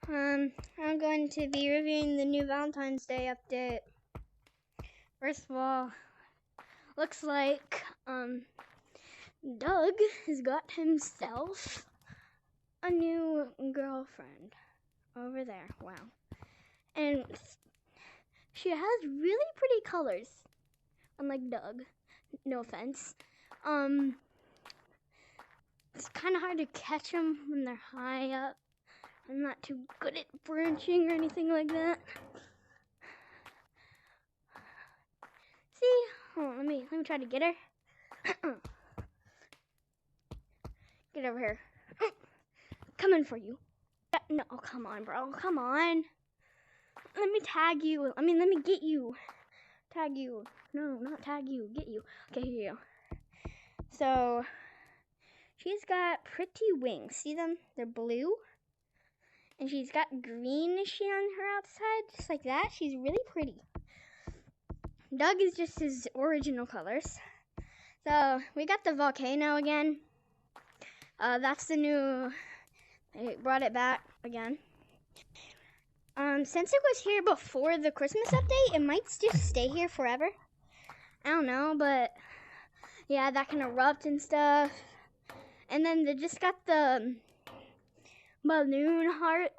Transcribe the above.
I'm going to be reviewing the new Valentine's Day update. First of all, looks like Doug has got himself a new girlfriend over there. Wow. And she has really pretty colors, unlike Doug. No offense. It's kind of hard to catch them when they're high up. I'm not too good at branching or anything like that. See? Oh, let me try to get her. Get over here. Coming for you. No, come on, bro. Come on. Let me tag you. Let me get you. Tag you. No, not tag you. Get you. Okay, here you go. So, she's got pretty wings. See them? They're blue. And she's got greenish on her outside, just like that. She's really pretty. Doug is just his original colors. So, we got the volcano again. That's the new, I brought it back again. Since it was here before the Christmas update, it might just stay here forever. I don't know, but yeah, that can erupt and stuff. And then they just got the balloon heart.